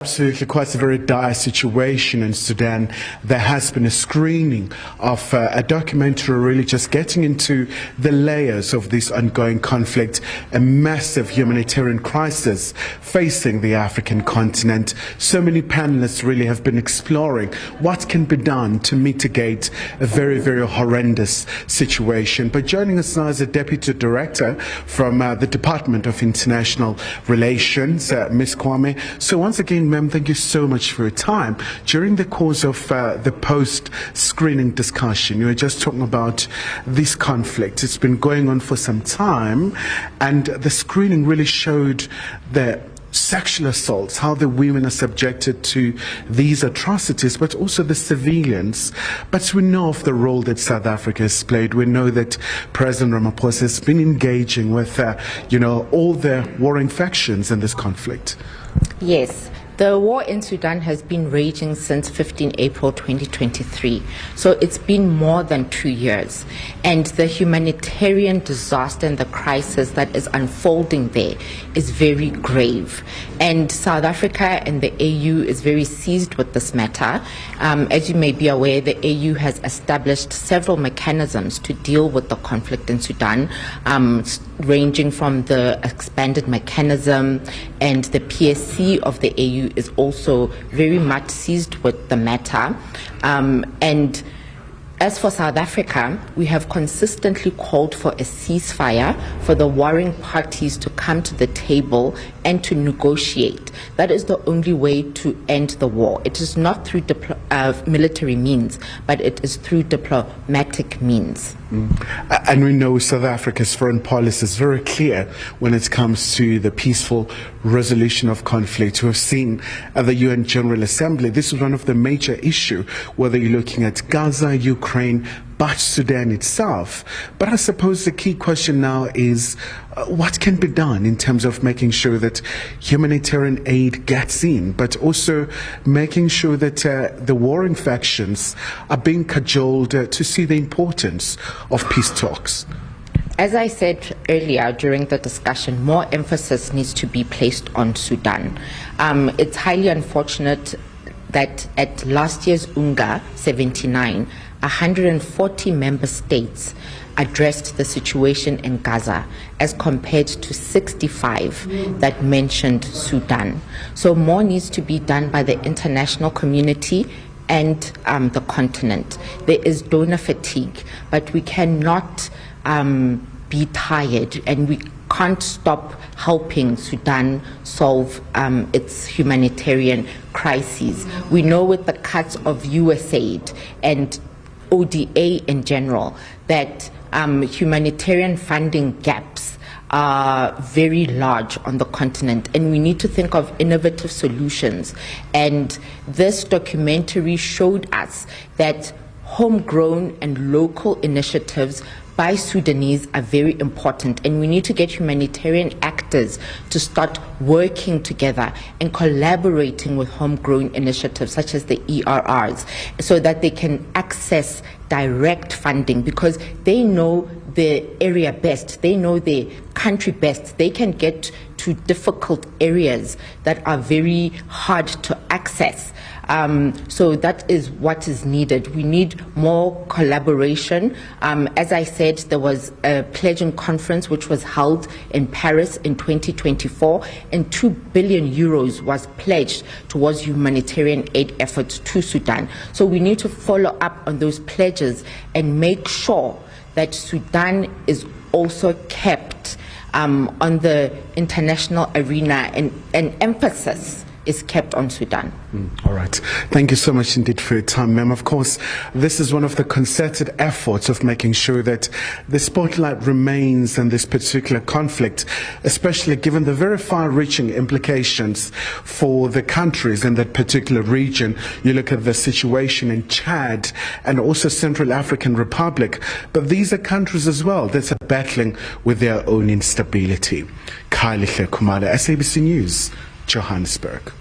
Absolutely, quite a very dire situation in Sudan. There has been a screening of a documentary really just getting into the layers of this ongoing conflict, a massive humanitarian crisis facing the African continent. So many panelists really have been exploring what can be done to mitigate a very, very horrendous situation. But joining us now is a Deputy Director from the Department of International Relations, Ms. Kwame. So once again, ma'am, thank you so much for your time. During the course of the post-screening discussion, you were just talking about this conflict. It's been going on for some time, and the screening really showed the sexual assaults, how the women are subjected to these atrocities, but also the civilians. But we know of the role that South Africa has played. We know that President Ramaphosa has been engaging with, all the warring factions in this conflict. Yes. The war in Sudan has been raging since 15 April 2023, so it's been more than 2 years. And the humanitarian disaster and the crisis that is unfolding there is very grave. And South Africa and the AU is very seized with this matter. As you may be aware, the AU has established several mechanisms to deal with the conflict in Sudan, ranging from the expanded mechanism, and the PSC of the AU is also very much seized with the matter. And as for South Africa, we have consistently called for a ceasefire, for the warring parties to come to the table and to negotiate. That is the only way to end the war. It is not through military means, but it is through diplomatic means. And we know South Africa's foreign policy is very clear when it comes to the peaceful resolution of conflict. We've seen at the UN General Assembly, this is one of the major issues, whether you're looking at Gaza, Ukraine, but Sudan itself. But I suppose the key question now is what can be done in terms of making sure that humanitarian aid gets in, but also making sure that the warring factions are being cajoled to see the importance of peace talks. As I said earlier during the discussion, more emphasis needs to be placed on Sudan. It's highly unfortunate that at last year's UNGA 79, 140 member states addressed the situation in Gaza as compared to 65 that mentioned Sudan. So more needs to be done by the international community and the continent. There is donor fatigue, but we cannot be tired, and we can't stop helping Sudan solve its humanitarian crises. We know with the cuts of USAID and ODA in general that humanitarian funding gaps are very large on the continent, and we need to think of innovative solutions. And this documentary showed us that homegrown and local initiatives by Sudanese are very important, and we need to get humanitarian actors to start working together and collaborating with homegrown initiatives such as the ERRs, so that they can access direct funding, because they know the area best, they know the country best. They can get to difficult areas that are very hard to access. So that is what is needed. We need more collaboration. As I said, there was a pledging conference which was held in Paris in 2024, and 2 billion euros was pledged towards humanitarian aid efforts to Sudan. So we need to follow up on those pledges and make sure that Sudan is also kept on the international arena, and an emphasis is kept on Sudan. All right. Thank you so much indeed for your time, ma'am. Of course, this is one of the concerted efforts of making sure that the spotlight remains on this particular conflict, especially given the very far-reaching implications for the countries in that particular region. You look at the situation in Chad and also Central African Republic, but these are countries as well that are battling with their own instability. Khalihle Khumalo, SABC News, Johannesburg.